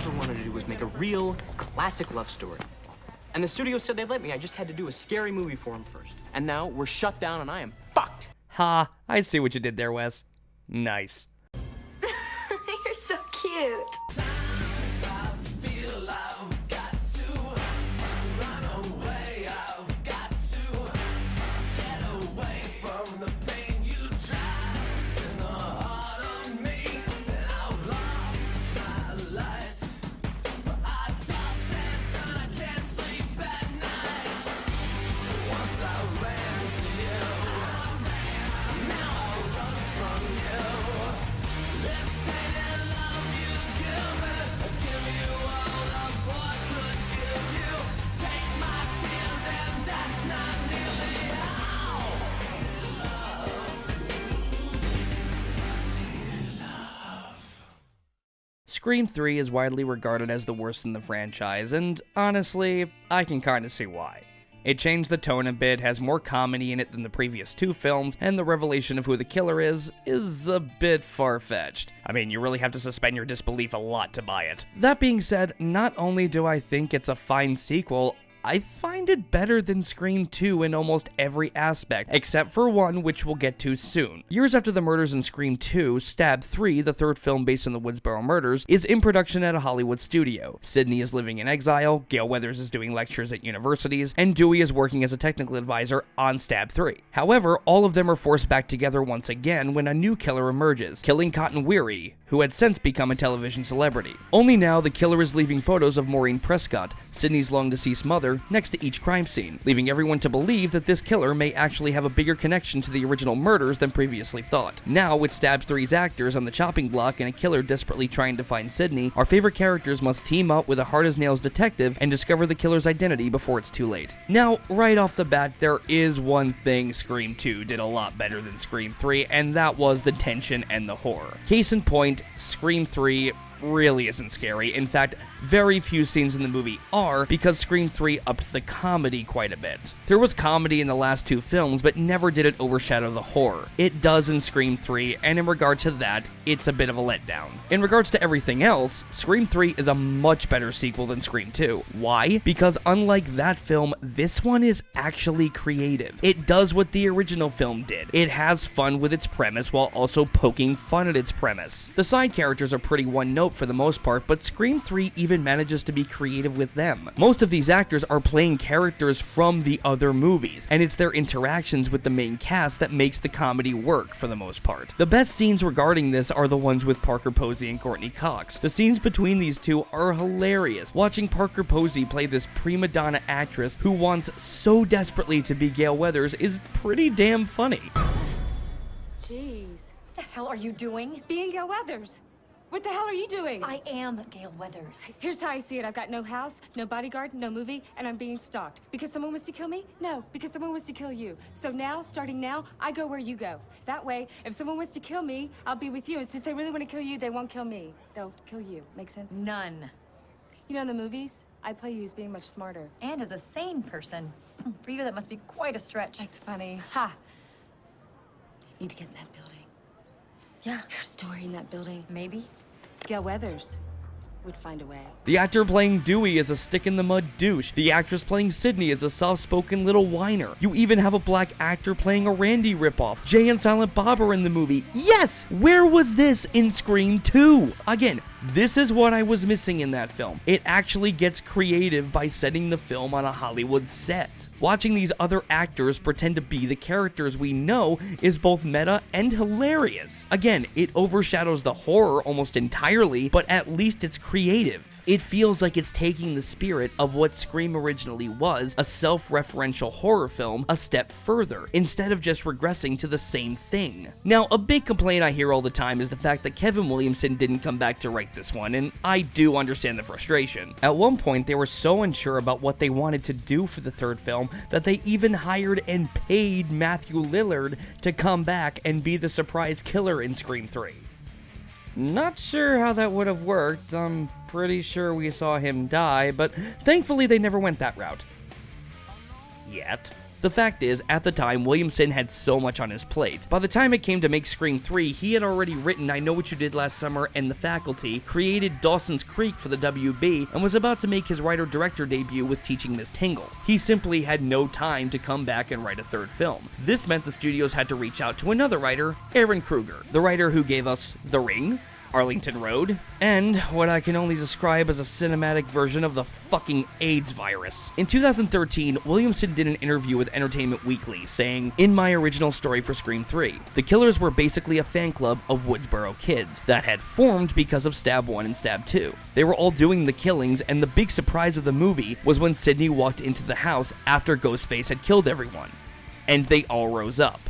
ever wanted to do was make a real classic love story. And the studio said they'd let me. I just had to do a scary movie for them first. And now we're shut down and I am fucked. Ha, I see what you did there, Wes. Nice. You're so cute. Scream 3 is widely regarded as the worst in the franchise, and honestly, I can kinda see why. It changed the tone a bit, has more comedy in it than the previous two films, and the revelation of who the killer is a bit far-fetched. I mean, you really have to suspend your disbelief a lot to buy it. That being said, not only do I think it's a fine sequel, I find it better than Scream 2 in almost every aspect, except for one which we'll get to soon. Years after the murders in Scream 2, Stab 3, the third film based on the Woodsboro murders, is in production at a Hollywood studio. Sidney is living in exile, Gale Weathers is doing lectures at universities, and Dewey is working as a technical advisor on Stab 3. However, all of them are forced back together once again when a new killer emerges, killing Cotton Weary, who had since become a television celebrity. Only now, the killer is leaving photos of Maureen Prescott, Sidney's long-deceased mother, next to each crime scene, leaving everyone to believe that this killer may actually have a bigger connection to the original murders than previously thought. Now, with Stab 3's actors on the chopping block and a killer desperately trying to find Sidney, our favorite characters must team up with a hard-as-nails detective and discover the killer's identity before it's too late. Now, right off the bat, there is one thing Scream 2 did a lot better than Scream 3, and that was the tension and the horror. Case in point, Scream 3 really isn't scary. In fact, very few scenes in the movie are, because Scream 3 upped the comedy quite a bit. There was comedy in the last two films, but never did it overshadow the horror. It does in Scream 3, and in regard to that, it's a bit of a letdown. In regards to everything else, Scream 3 is a much better sequel than Scream 2. Why? Because unlike that film, this one is actually creative. It does what the original film did. It has fun with its premise while also poking fun at its premise. The side characters are pretty one-note for the most part, but Scream 3 even manages to be creative with them. Most of these actors are playing characters from the other movies, and it's their interactions with the main cast that makes the comedy work for the most part. The best scenes regarding this are the ones with Parker Posey and Courtney Cox. The scenes between these two are hilarious. Watching Parker Posey play this prima donna actress who wants so desperately to be Gale Weathers is pretty damn funny. Jeez. What the hell are you doing? Being Gale Weathers. What the hell are you doing? I am Gale Weathers. Here's how I see it. I've got no house, no bodyguard, no movie, and I'm being stalked. Because someone wants to kill me? No, because someone wants to kill you. So now, starting now, I go where you go. That way, if someone wants to kill me, I'll be with you. And since they really want to kill you, they won't kill me. They'll kill you. Make sense? None. You know, in the movies, I play you as being much smarter. And as a sane person. For you, that must be quite a stretch. That's funny. Ha! Need to get in that building. Yeah. There's a story in that building. Maybe. Gale Weathers would find a way. The actor playing Dewey is a stick-in-the-mud douche. The actress playing Sidney is a soft-spoken little whiner. You even have a black actor playing a Randy ripoff. Jay and Silent Bob are in the movie. Yes! Where was this in Scream 2? Again, this is what I was missing in that film. It actually gets creative by setting the film on a Hollywood set. Watching these other actors pretend to be the characters we know is both meta and hilarious. Again, it overshadows the horror almost entirely, but at least it's creative. It feels like it's taking the spirit of what Scream originally was, a self-referential horror film, a step further, instead of just regressing to the same thing. Now, a big complaint I hear all the time is the fact that Kevin Williamson didn't come back to write this one, and I do understand the frustration. At one point, they were so unsure about what they wanted to do for the third film that they even hired and paid Matthew Lillard to come back and be the surprise killer in Scream 3. Not sure how that would have worked. I'm pretty sure we saw him die, but thankfully they never went that route. Yet. The fact is, at the time, Williamson had so much on his plate. By the time it came to make Scream 3, he had already written I Know What You Did Last Summer and The Faculty, created Dawson's Creek for the WB, and was about to make his writer-director debut with Teaching Miss Tingle. He simply had no time to come back and write a third film. This meant the studios had to reach out to another writer, Aaron Kruger, the writer who gave us The Ring, Arlington Road, and what I can only describe as a cinematic version of the fucking AIDS virus. In 2013, Williamson did an interview with Entertainment Weekly saying, "In my original story for Scream 3, the killers were basically a fan club of Woodsboro kids that had formed because of Stab 1 and Stab 2. They were all doing the killings, and the big surprise of the movie was when Sidney walked into the house after Ghostface had killed everyone. And they all rose up.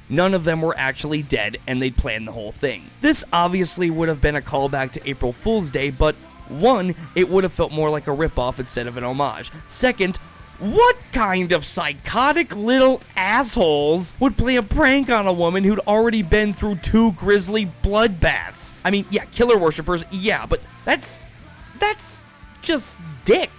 None of them were actually dead, and they'd planned the whole thing." This obviously would have been a callback to April Fool's Day, but one, it would have felt more like a ripoff instead of an homage. Second, what kind of psychotic little assholes would play a prank on a woman who'd already been through 2 grisly bloodbaths? I mean, yeah, killer worshippers, yeah, but that's just dick.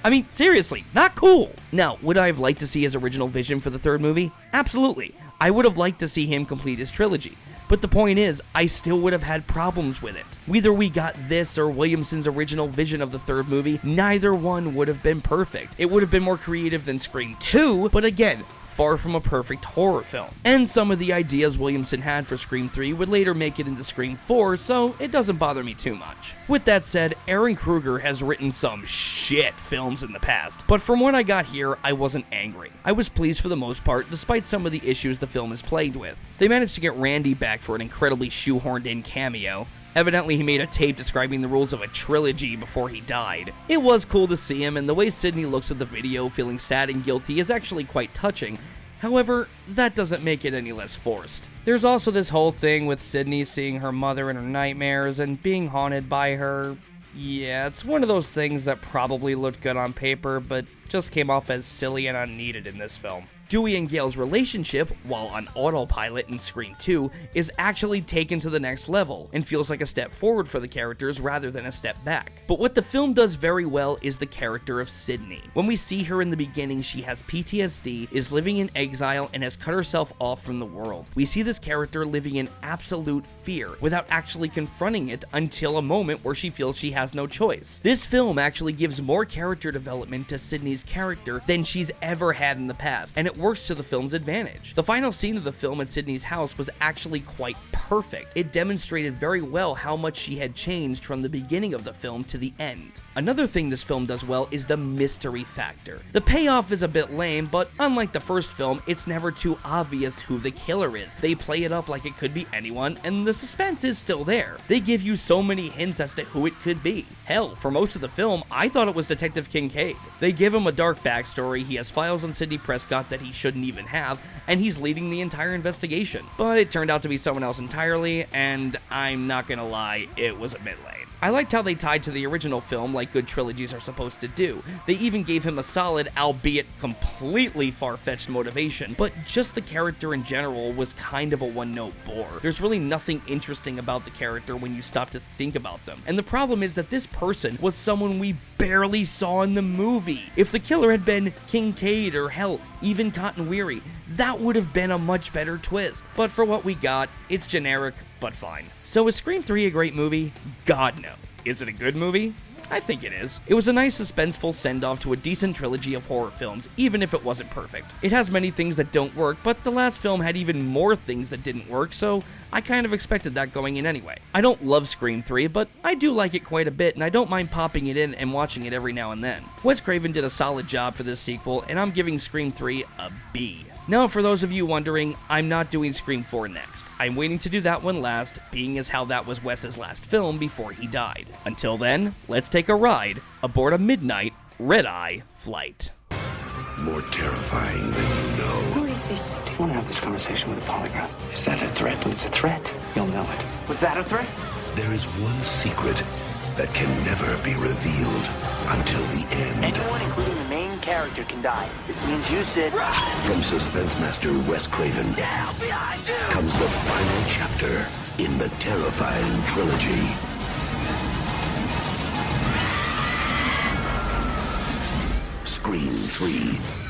I mean, seriously, not cool. Now, would I have liked to see his original vision for the third movie? Absolutely. I would have liked to see him complete his trilogy. But the point is, I still would have had problems with it. Whether we got this or Williamson's original vision of the third movie, neither one would have been perfect. It would have been more creative than Scream 2, but again, far from a perfect horror film. And some of the ideas Williamson had for Scream 3 would later make it into Scream 4, so it doesn't bother me too much. With that said, Aaron Kruger has written some shit films in the past, but from what I got here, I wasn't angry. I was pleased for the most part, despite some of the issues the film is plagued with. They managed to get Randy back for an incredibly shoehorned-in cameo. Evidently, he made a tape describing the rules of a trilogy before he died. It was cool to see him, and the way Sidney looks at the video feeling sad and guilty is actually quite touching. However, that doesn't make it any less forced. There's also this whole thing with Sidney seeing her mother in her nightmares and being haunted by her. Yeah, it's one of those things that probably looked good on paper, but just came off as silly and unneeded in this film. Dewey and Gail's relationship, while on autopilot in Scream 2, is actually taken to the next level, and feels like a step forward for the characters rather than a step back. But what the film does very well is the character of Sidney. When we see her in the beginning, she has PTSD, is living in exile, and has cut herself off from the world. We see this character living in absolute fear, without actually confronting it until a moment where she feels she has no choice. This film actually gives more character development to Sidney's character than she's ever had in the past, and it works to the film's advantage. The final scene of the film at Sidney's house was actually quite perfect. It demonstrated very well how much she had changed from the beginning of the film to the end. Another thing this film does well is the mystery factor. The payoff is a bit lame, but unlike the first film, it's never too obvious who the killer is. They play it up like it could be anyone, and the suspense is still there. They give you so many hints as to who it could be. Hell, for most of the film, I thought it was Detective Kincaid. They give him a dark backstory, he has files on Sidney Prescott that he shouldn't even have, and he's leading the entire investigation. But it turned out to be someone else entirely, and I'm not gonna lie, it was a bit lame. I liked how they tied to the original film like good trilogies are supposed to do. They even gave him a solid, albeit completely far-fetched motivation, but just the character in general was kind of a one-note bore. There's really nothing interesting about the character when you stop to think about them. And the problem is that this person was someone we barely saw in the movie. If the killer had been Kincaid or hell, even Cotton Weary, that would have been a much better twist. But for what we got, it's generic, but fine. So is Scream 3 a great movie? God no. Is it a good movie? I think it is. It was a nice suspenseful send-off to a decent trilogy of horror films, even if it wasn't perfect. It has many things that don't work, but the last film had even more things that didn't work, so I kind of expected that going in anyway. I don't love Scream 3, but I do like it quite a bit, and I don't mind popping it in and watching it every now and then. Wes Craven did a solid job for this sequel, and I'm giving Scream 3 a B. Now, for those of you wondering, I'm not doing Scream 4 next. I'm waiting to do that one last, being as how that was Wes's last film before he died. Until then, let's take a ride aboard a midnight red-eye flight. More terrifying than you know. Who is this? Do you want to have this conversation with a polygraph? Is that a threat? It's a threat. You'll know it. Was that a threat? There is one secret that can never be revealed until the end. Anyone, including the main character, can die. This means you sit. From suspense master Wes Craven comes the final chapter in the terrifying trilogy. Scream 3.